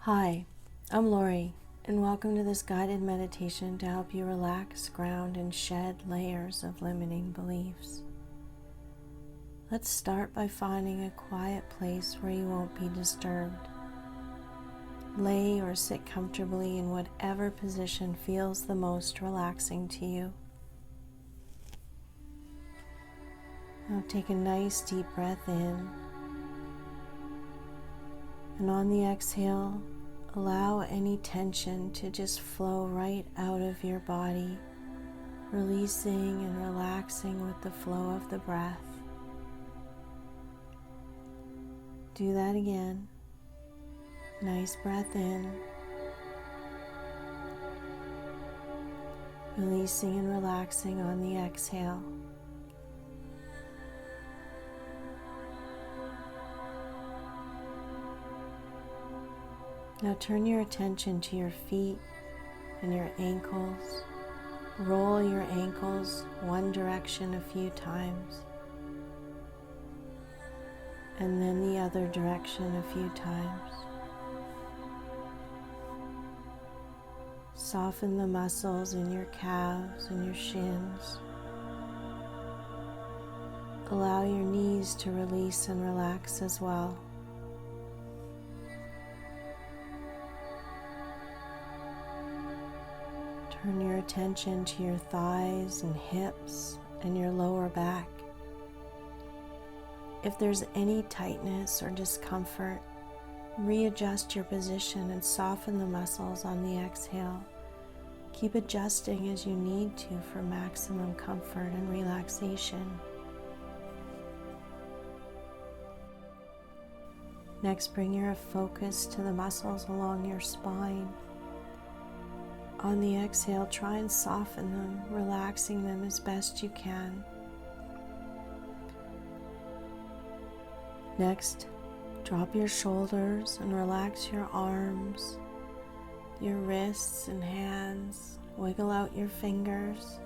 Hi, I'm Lori, and welcome to this guided meditation to help you relax, ground, and shed layers of limiting beliefs. Let's start by finding a quiet place where you won't be disturbed. Lay or sit comfortably in whatever position feels the most relaxing to you. Now take a nice deep breath in, and on the exhale, allow any tension to just flow right out of your body, releasing and relaxing with the flow of the breath. Do that again. Nice breath in, releasing and relaxing on the exhale. Now turn your attention to your feet and your ankles. Roll your ankles one direction a few times, and then the other direction a few times. Soften the muscles in your calves and your shins. Allow your knees to release and relax as well. Turn your attention to your thighs and hips and your lower back. If there's any tightness or discomfort, readjust your position and soften the muscles on the exhale. Keep adjusting as you need to for maximum comfort and relaxation. Next, bring your focus to the muscles along your spine. On the exhale, try and soften them, relaxing them as best you can. Next, drop your shoulders and relax your arms, your wrists and hands. Wiggle out your fingers.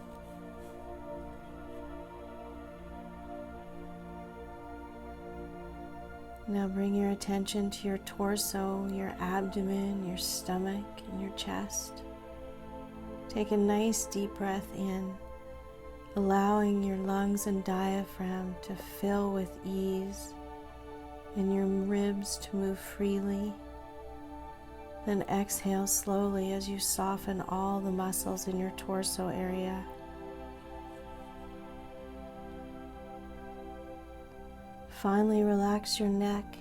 Now bring your attention to your torso, your abdomen, your stomach, and your chest. Take a nice deep breath in, allowing your lungs and diaphragm to fill with ease and your ribs to move freely. Then exhale slowly as you soften all the muscles in your torso area. Finally, relax your neck.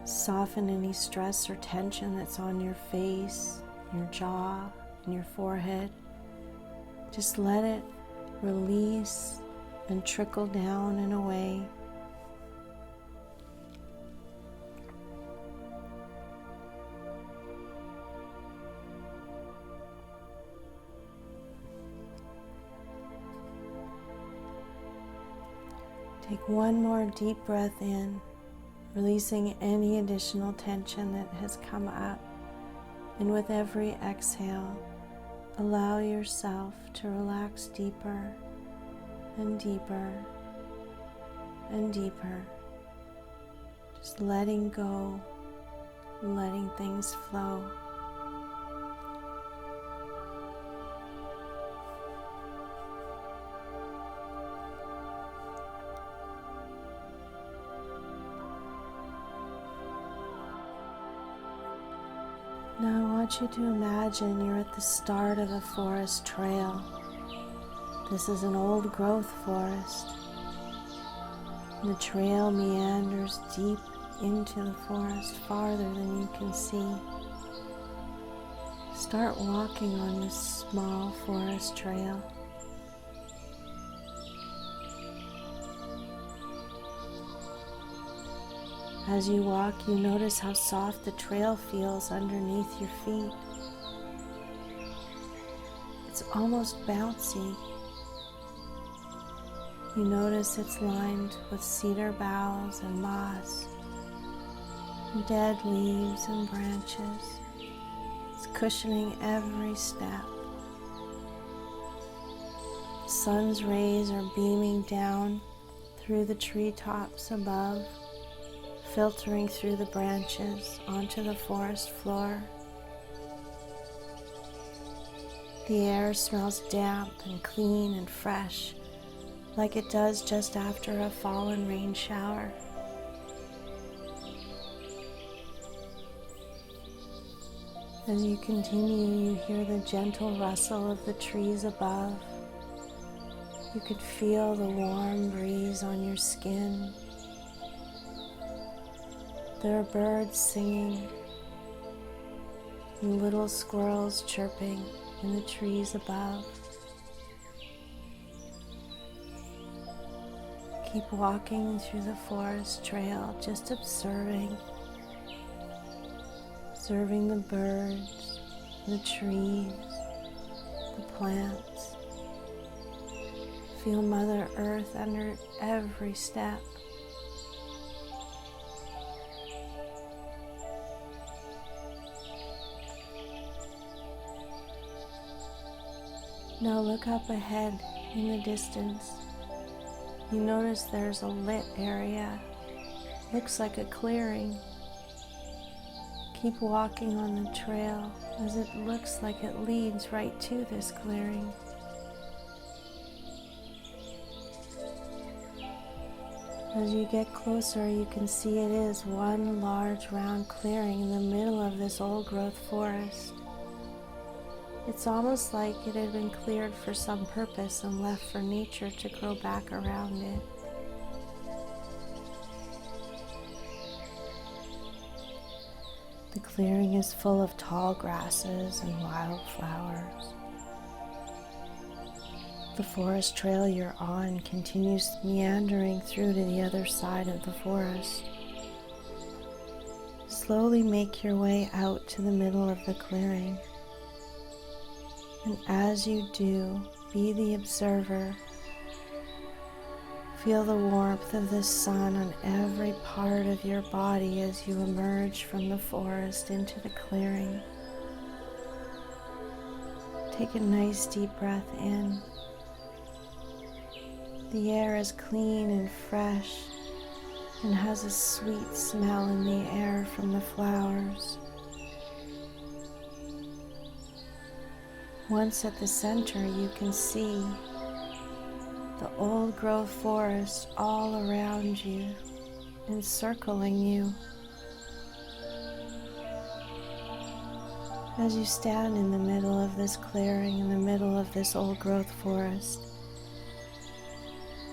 Soften any stress or tension that's on your face, your jaw, and your forehead. Just let it release and trickle down and away. Take one more deep breath in, releasing any additional tension that has come up. And with every exhale, allow yourself to relax deeper and deeper and deeper. Just letting go, letting things flow. Now I want you to imagine you're at the start of a forest trail. This is an old growth forest. The trail meanders deep into the forest, farther than you can see. Start walking on this small forest trail. As you walk, you notice how soft the trail feels underneath your feet. It's almost bouncy. You notice it's lined with cedar boughs and moss, dead leaves and branches. It's cushioning every step. The sun's rays are beaming down through the treetops above, filtering through the branches onto the forest floor. The air smells damp and clean and fresh, like it does just after a fallen rain shower. As you continue, you hear the gentle rustle of the trees above. You could feel the warm breeze on your skin. There are birds singing and little squirrels chirping in the trees above. Keep walking through the forest trail, just observing the birds, the trees, the plants. Feel Mother Earth under every step. Now look up ahead in the distance. You notice there's a lit area. Looks like a clearing. Keep walking on the trail as it looks like it leads right to this clearing. As you get closer, you can see it is one large round clearing in the middle of this old growth forest. It's almost like it had been cleared for some purpose and left for nature to grow back around it. The clearing is full of tall grasses and wildflowers. The forest trail you're on continues meandering through to the other side of the forest. Slowly make your way out to the middle of the clearing. And as you do, be the observer. Feel the warmth of the sun on every part of your body as you emerge from the forest into the clearing. Take a nice deep breath in. The air is clean and fresh and has a sweet smell in the air from the flowers. Once at the center, you can see the old growth forest all around you, encircling you. As you stand in the middle of this clearing, in the middle of this old growth forest,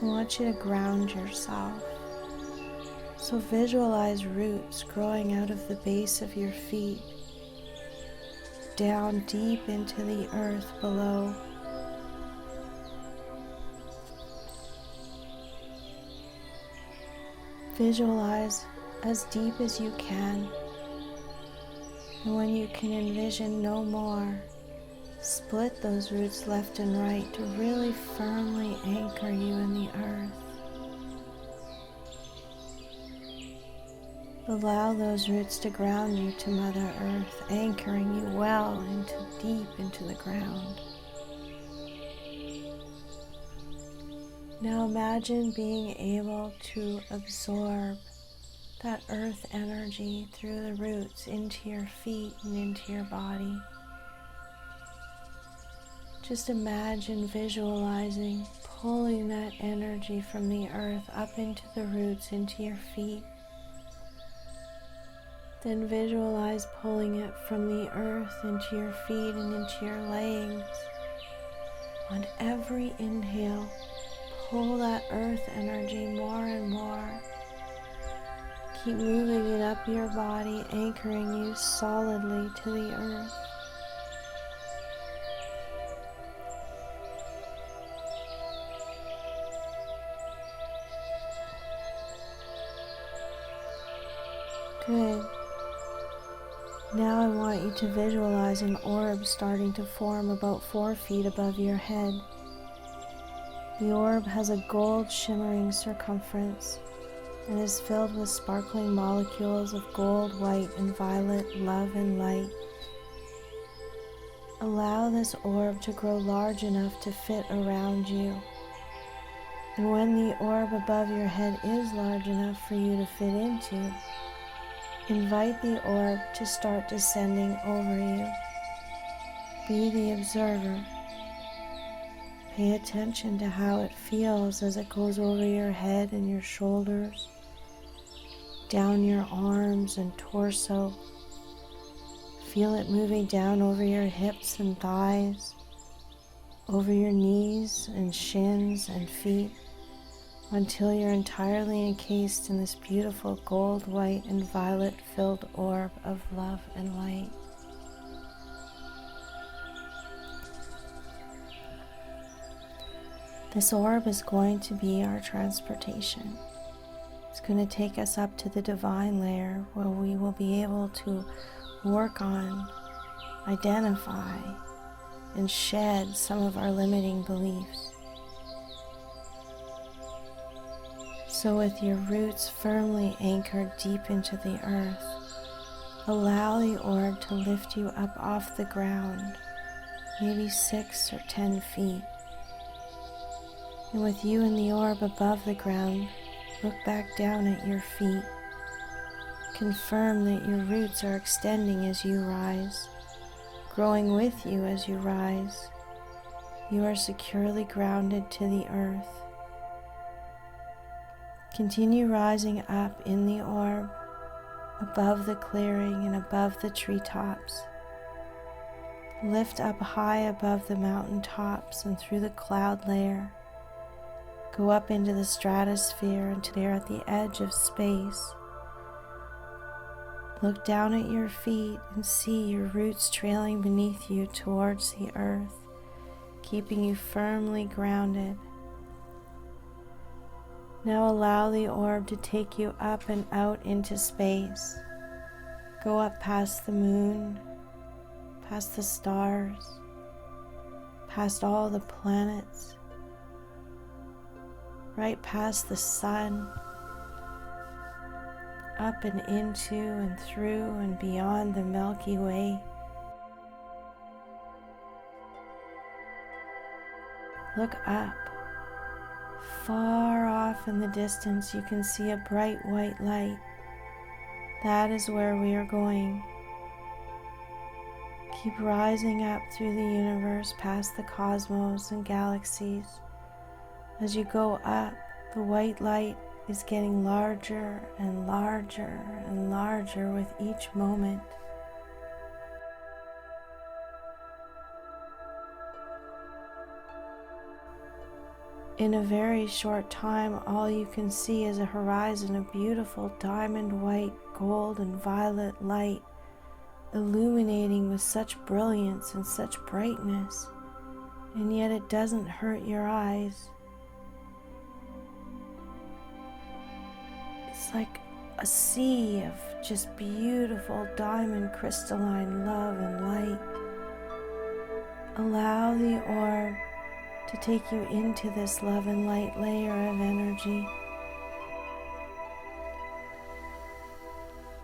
I want you to ground yourself. So visualize roots growing out of the base of your feet, down deep into the earth below. Visualize as deep as you can, and when you can envision no more, split those roots left and right to really firmly anchor you in the earth. Allow those roots to ground you to Mother Earth, anchoring you well deep into the ground. Now imagine being able to absorb that earth energy through the roots into your feet and into your body. Just imagine visualizing pulling that energy from the earth up into the roots, into your feet. Then visualize pulling it from the earth into your feet and into your legs. On every inhale, pull that earth energy more and more. Keep moving it up your body, anchoring you solidly to the earth. Good. Now I want you to visualize an orb starting to form about 4 feet above your head. The orb has a gold shimmering circumference and is filled with sparkling molecules of gold, white, and violet, love and light. Allow this orb to grow large enough to fit around you. And when the orb above your head is large enough for you to fit into, invite the orb to start descending over you. Be the observer. Pay attention to how it feels as it goes over your head and your shoulders, down your arms and torso. Feel it moving down over your hips and thighs, over your knees and shins and feet, until you're entirely encased in this beautiful gold, white, and violet-filled orb of love and light. This orb is going to be our transportation. It's going to take us up to the divine layer where we will be able to work on, identify, and shed some of our limiting beliefs. So with your roots firmly anchored deep into the earth, allow the orb to lift you up off the ground, maybe 6 or 10 feet. And with you and the orb above the ground, look back down at your feet. Confirm that your roots are extending as you rise, growing with you as you rise. You are securely grounded to the earth. Continue rising up in the orb, above the clearing and above the treetops. Lift up high above the mountain tops and through the cloud layer. Go up into the stratosphere until you're at the edge of space. Look down at your feet and see your roots trailing beneath you towards the earth, keeping you firmly grounded. Now allow the orb to take you up and out into space. Go up past the moon, past the stars, past all the planets, right past the sun, up and into and through and beyond the Milky Way. Look up. Far off in the distance, you can see a bright white light. That is where we are going. Keep rising up through the universe, past the cosmos and galaxies. As you go up, the white light is getting larger and larger and larger with each moment. In a very short time, all you can see is a horizon of beautiful diamond white, gold, and violet light, illuminating with such brilliance and such brightness, and yet it doesn't hurt your eyes. It's like a sea of just beautiful diamond crystalline love and light. Allow the orb to take you into this love and light layer of energy.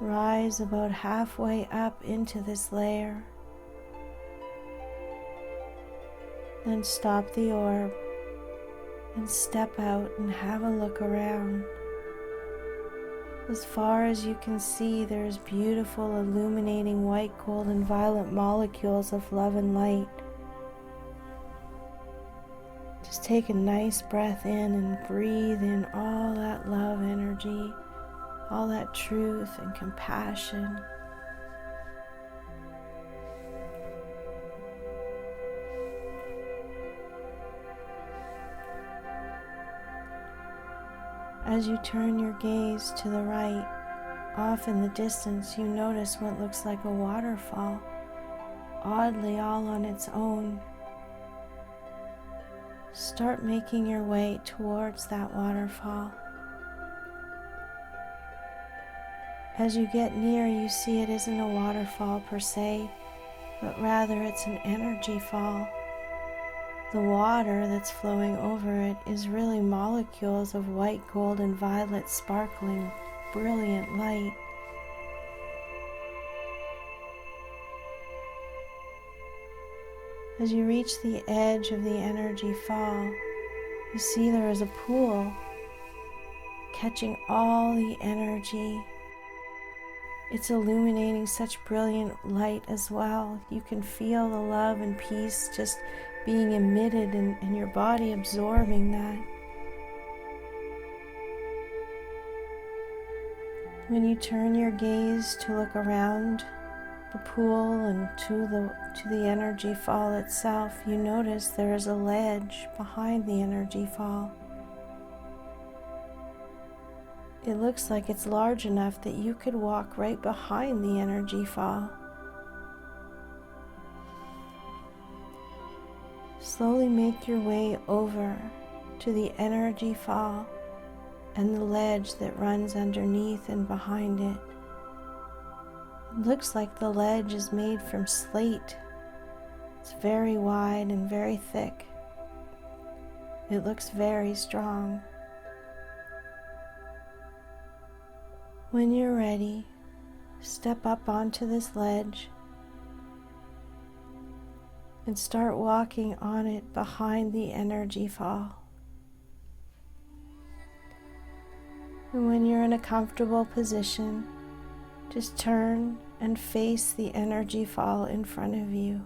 Rise about halfway up into this layer. Then stop the orb and step out and have a look around. As far as you can see, there's beautiful illuminating white, gold, and violet molecules of love and light. Just take a nice breath in and breathe in all that love energy, all that truth and compassion. As you turn your gaze to the right, off in the distance you notice what looks like a waterfall, oddly all on its own. Start making your way towards that waterfall. As you get near, you see it isn't a waterfall per se, but rather it's an energy fall. The water that's flowing over it is really molecules of white, gold, and violet sparkling, brilliant light. As you reach the edge of the energy fall, You see there is a pool catching all the energy. It's illuminating such brilliant light as well. You can feel the love and peace just being emitted and your body absorbing that. When you turn your gaze to look around the pool and to the energy fall itself, you notice there is a ledge behind the energy fall. It looks like it's large enough that you could walk right behind the energy fall. Slowly make your way over to the energy fall and the ledge that runs underneath and behind it. It looks like the ledge is made from slate. It's very wide and very thick. It looks very strong. When you're ready, step up onto this ledge and start walking on it behind the energy fall. And when you're in a comfortable position, just turn and face the energy fall in front of you.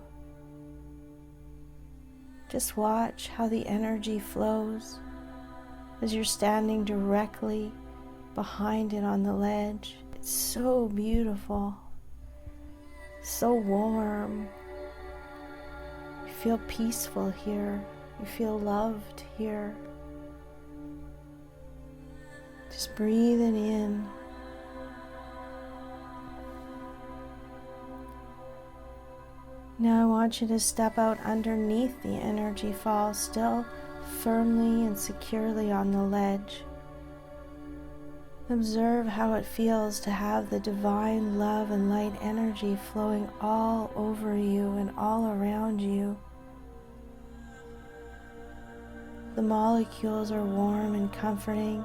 Just watch how the energy flows as you're standing directly behind it on the ledge. It's so beautiful, so warm. You feel peaceful here. You feel loved here. Just breathe it in. Now I want you to step out underneath the energy fall, still firmly and securely on the ledge. Observe how it feels to have the divine love and light energy flowing all over you and all around you. The molecules are warm and comforting,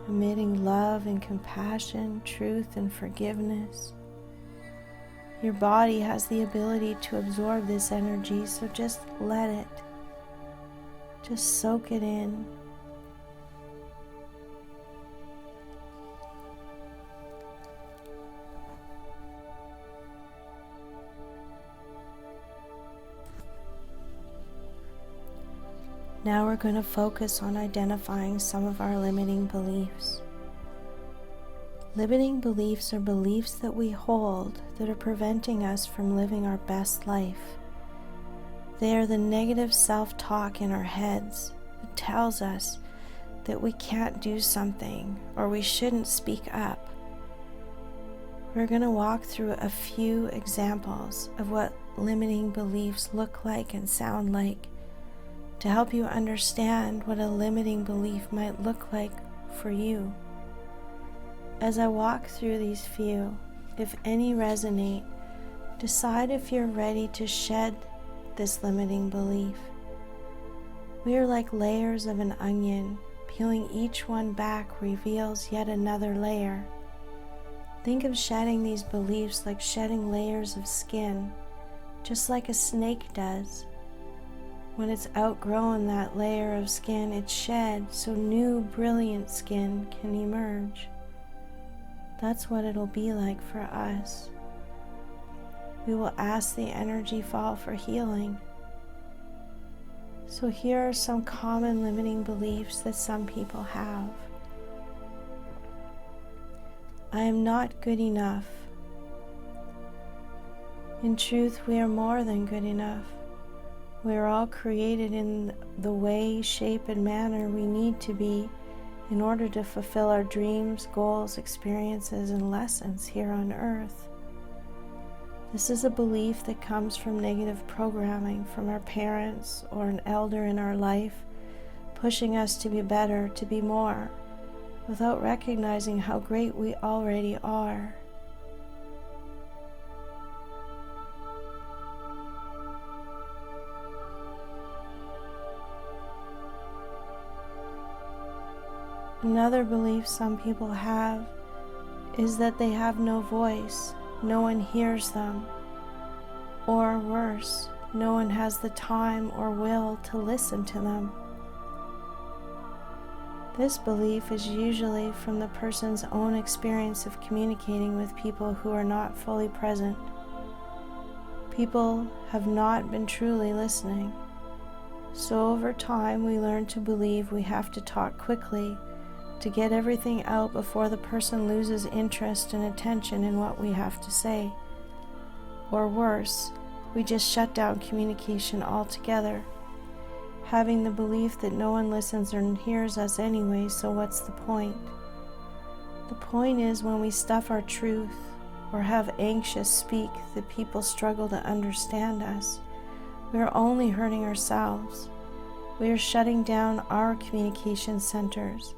emitting love and compassion, truth and forgiveness. Your body has the ability to absorb this energy, so just let it. Just soak it in. Now we're going to focus on identifying some of our limiting beliefs. Limiting beliefs are beliefs that we hold that are preventing us from living our best life. They are the negative self-talk in our heads that tells us that we can't do something or we shouldn't speak up. We're going to walk through a few examples of what limiting beliefs look like and sound like to help you understand what a limiting belief might look like for you. As I walk through these few, if any resonate, decide if you're ready to shed this limiting belief. We are like layers of an onion. Peeling each one back reveals yet another layer. Think of shedding these beliefs like shedding layers of skin, just like a snake does. When it's outgrown that layer of skin, it's shed so new, brilliant skin can emerge. That's what it'll be like for us. We will ask the energy fall for healing. So here are some common limiting beliefs that some people have. I am not good enough. In truth, we are more than good enough. We are all created in the way, shape, and manner we need to be in order to fulfill our dreams, goals, experiences, and lessons here on earth. This is a belief that comes from negative programming from our parents or an elder in our life, pushing us to be better, to be more, without recognizing how great we already are. Another belief some people have is that they have no voice, no one hears them, or worse, no one has the time or will to listen to them. This belief is usually from the person's own experience of communicating with people who are not fully present. People have not been truly listening. So over time, we learn to believe we have to talk quickly to get everything out before the person loses interest and attention in what we have to say. Or worse, we just shut down communication altogether, having the belief that no one listens or hears us anyway, so what's the point? The point is when we stuff our truth or have anxious speak that people struggle to understand us, we are only hurting ourselves. We are shutting down our communication centers.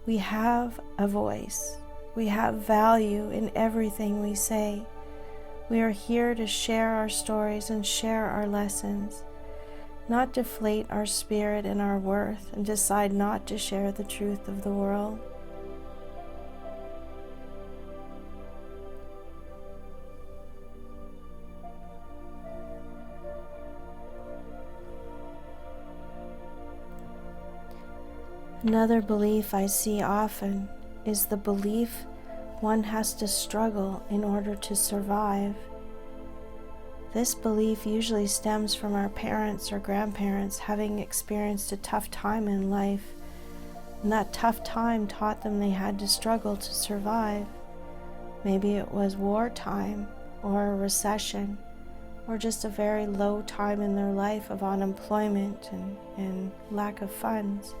We have a voice. We have value in everything we say. We are here to share our stories and share our lessons, not deflate our spirit and our worth and decide not to share the truth of the world. Another belief I see often is the belief one has to struggle in order to survive. This belief usually stems from our parents or grandparents having experienced a tough time in life, and that tough time taught them they had to struggle to survive. Maybe it was wartime or a recession or just a very low time in their life of unemployment and lack of funds.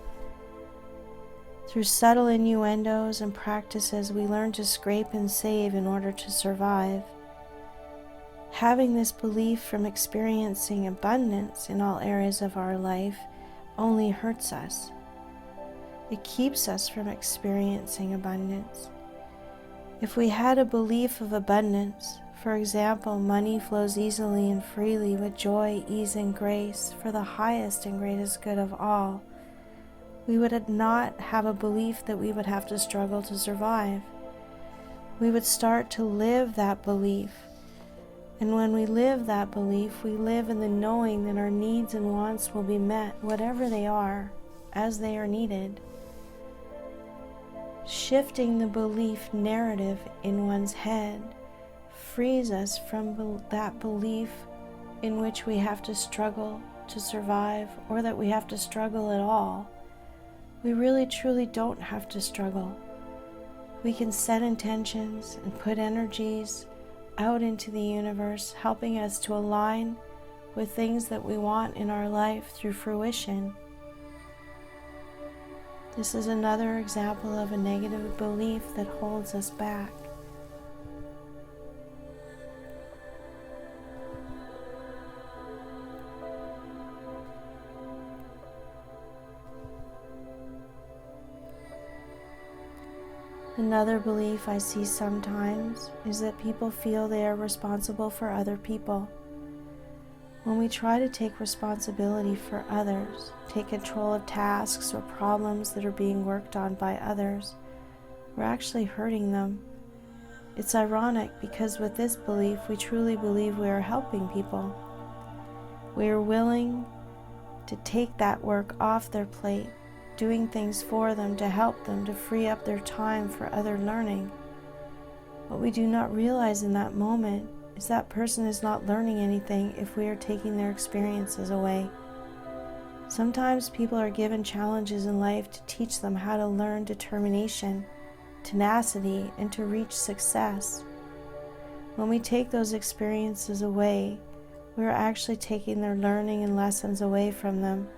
Through subtle innuendos and practices, we learn to scrape and save in order to survive. Having this belief from experiencing abundance in all areas of our life only hurts us. It keeps us from experiencing abundance. If we had a belief of abundance, for example, money flows easily and freely with joy, ease, and grace for the highest and greatest good of all, we would not have a belief that we would have to struggle to survive. We would start to live that belief. And when we live that belief, we live in the knowing that our needs and wants will be met, whatever they are, as they are needed. Shifting the belief narrative in one's head frees us from that belief in which we have to struggle to survive, or that we have to struggle at all. We really truly don't have to struggle. We can set intentions and put energies out into the universe, helping us to align with things that we want in our life through fruition. This is another example of a negative belief that holds us back. Another belief I see sometimes is that people feel they are responsible for other people. When we try to take responsibility for others, take control of tasks or problems that are being worked on by others, we're actually hurting them. It's ironic because with this belief, we truly believe we are helping people. We are willing to take that work off their plate, doing things for them to help them to free up their time for other learning. What we do not realize in that moment is that person is not learning anything if we are taking their experiences away. Sometimes people are given challenges in life to teach them how to learn determination, tenacity, and to reach success. When we take those experiences away, we are actually taking their learning and lessons away from them,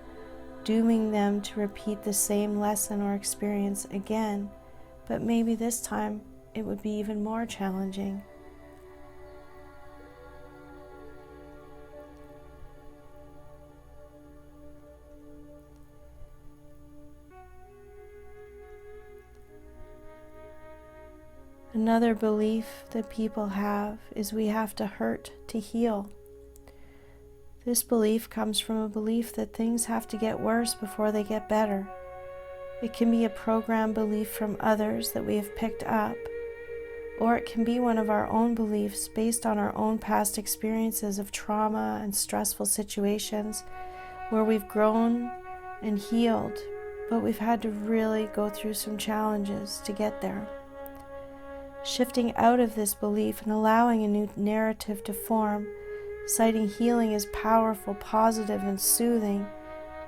dooming them to repeat the same lesson or experience again, but maybe this time it would be even more challenging. Another belief that people have is we have to hurt to heal. This belief comes from a belief that things have to get worse before they get better. It can be a programmed belief from others that we have picked up, or it can be one of our own beliefs based on our own past experiences of trauma and stressful situations where we've grown and healed but we've had to really go through some challenges to get there. Shifting out of this belief and allowing a new narrative to form, citing healing as powerful, positive, and soothing,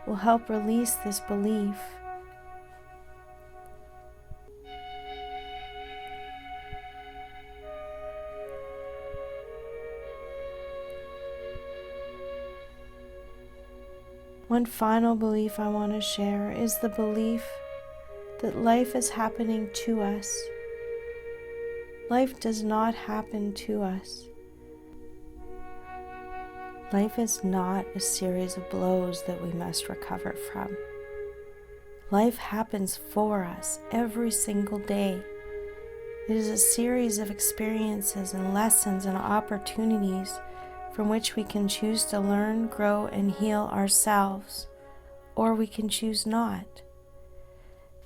will help release this belief. One final belief I want to share is the belief that life is happening to us. Life does not happen to us. Life is not a series of blows that we must recover from. Life happens for us every single day. It is a series of experiences and lessons and opportunities from which we can choose to learn, grow, and heal ourselves, or we can choose not.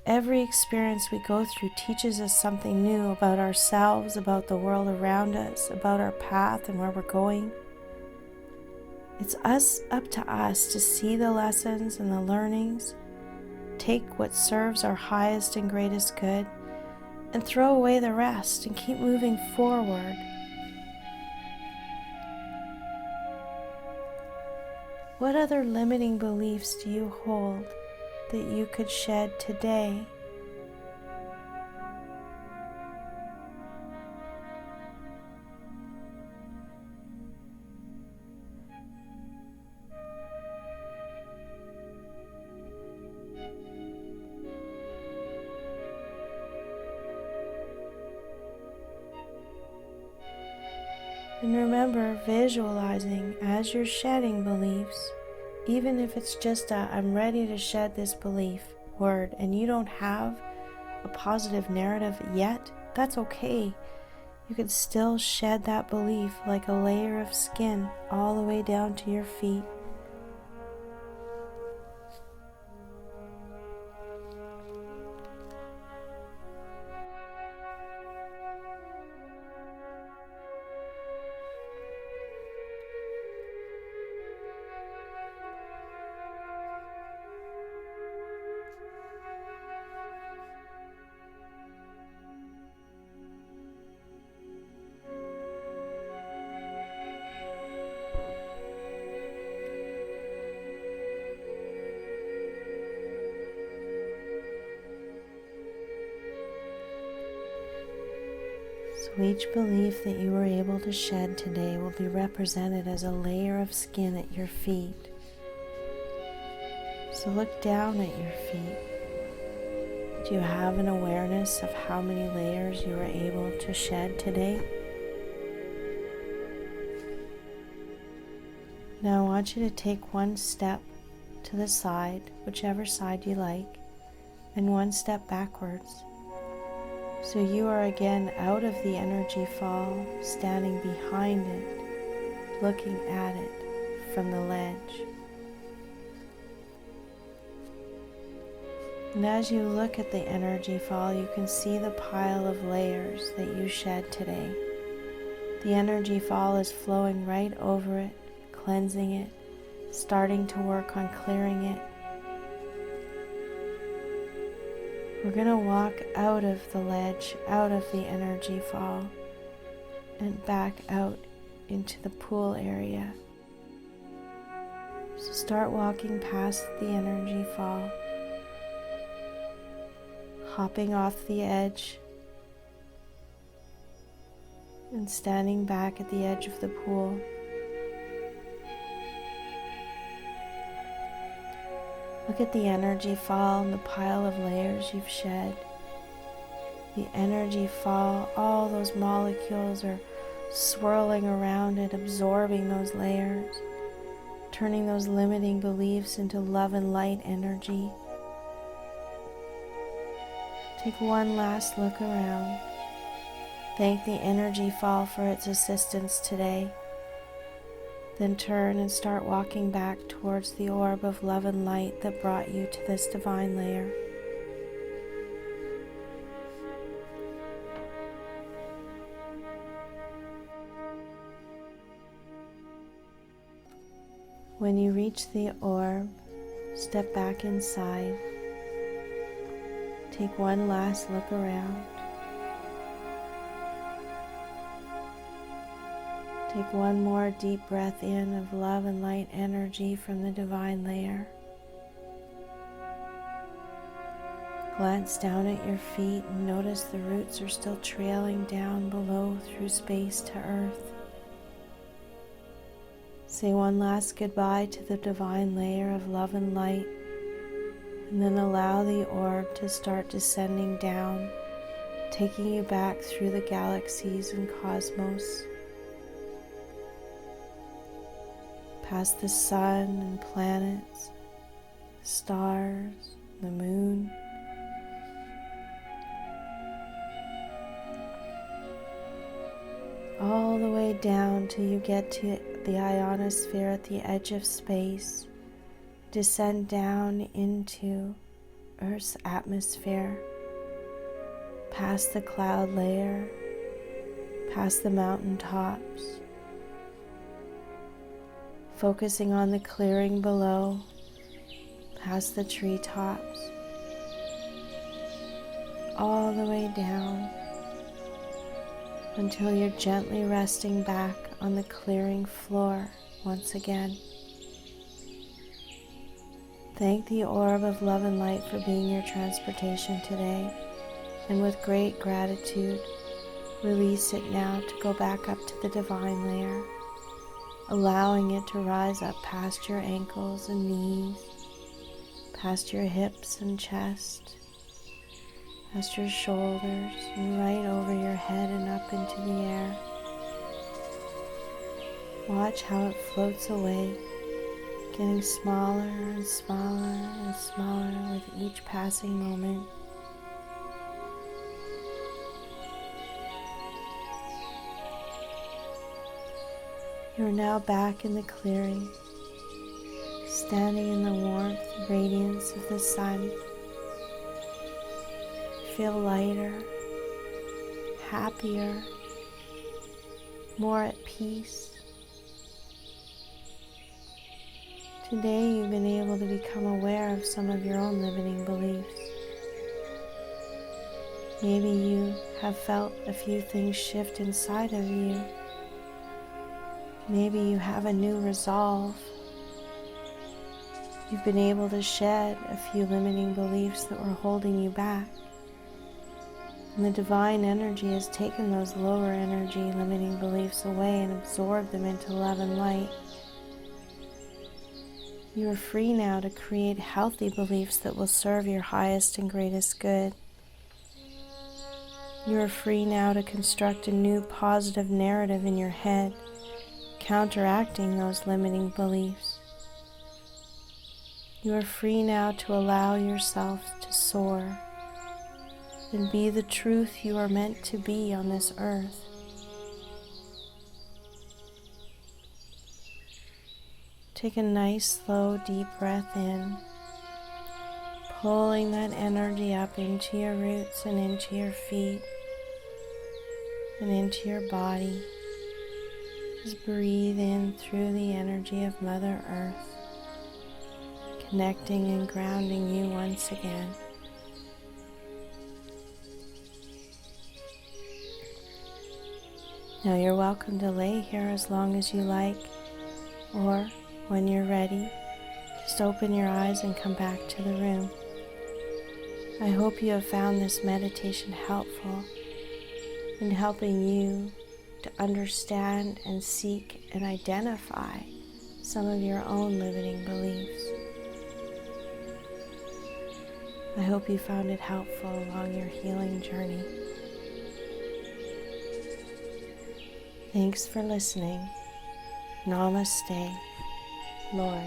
Every experience we go through teaches us something new about ourselves, about the world around us, about our path and where we're going. It's up to us to see the lessons and the learnings, take what serves our highest and greatest good, and throw away the rest and keep moving forward. What other limiting beliefs do you hold that you could shed today? And remember, visualizing as you're shedding beliefs, even if it's just a "I'm ready to shed this belief" word, and you don't have a positive narrative yet, that's okay. You can still shed that belief like a layer of skin all the way down to your feet. So each belief that you were able to shed today will be represented as a layer of skin at your feet. So look down at your feet. Do you have an awareness of how many layers you were able to shed today? Now I want you to take one step to the side, whichever side you like, and one step backwards. So you are again out of the energy fall, standing behind it, looking at it from the ledge. And as you look at the energy fall, you can see the pile of layers that you shed today. The energy fall is flowing right over it, cleansing it, starting to work on clearing it. We're going to walk out of the ledge, out of the energy fall, and back out into the pool area. So start walking past the energy fall, hopping off the edge, and standing back at the edge of the pool. Look at the energy fall and the pile of layers you've shed. The energy fall, all those molecules are swirling around it, absorbing those layers, turning those limiting beliefs into love and light energy. Take one last look around. Thank the energy fall for its assistance today. Then turn and start walking back towards the orb of love and light that brought you to this divine layer. When you reach the orb, step back inside Take one last look around. Take one more deep breath in of love and light energy from the divine layer. Glance down at your feet and notice the roots are still trailing down below through space to earth. Say one last goodbye to the divine layer of love and light, and then allow the orb to start descending down, taking you back through the galaxies and cosmos, past the sun and planets, stars, the moon, all the way down till you get to the ionosphere at the edge of space. Descend down into Earth's atmosphere, past the cloud layer, past the mountain tops, focusing on the clearing below, past the treetops, all the way down until you're gently resting back on the clearing floor once again. Thank the orb of love and light for being your transportation today, and with great gratitude, release it now to go back up to the divine layer, allowing it to rise up past your ankles and knees, past your hips and chest, past your shoulders, and right over your head and up into the air. Watch how it floats away, getting smaller and smaller and smaller with each passing moment. You are now back in the clearing, standing in the warmth and radiance of the sun. Feel lighter, happier, more at peace. Today you've been able to become aware of some of your own limiting beliefs. Maybe you have felt a few things shift inside of you. Maybe you have a new resolve. You've been able to shed a few limiting beliefs that were holding you back. And the divine energy has taken those lower energy limiting beliefs away and absorbed them into love and light. You are free now to create healthy beliefs that will serve your highest and greatest good. You are free now to construct a new positive narrative in your head, counteracting those limiting beliefs. You are free now to allow yourself to soar and be the truth you are meant to be on this earth. Take a nice, slow, deep breath in, pulling that energy up into your roots and into your feet and into your body. Just breathe in through the energy of Mother Earth, connecting and grounding you once again. Now you're welcome to lay here as long as you like, or when you're ready, just open your eyes and come back to the room. I hope you have found this meditation helpful in helping you to understand and seek and identify some of your own limiting beliefs. I hope you found it helpful along your healing journey. Thanks for listening. Namaste, Lord.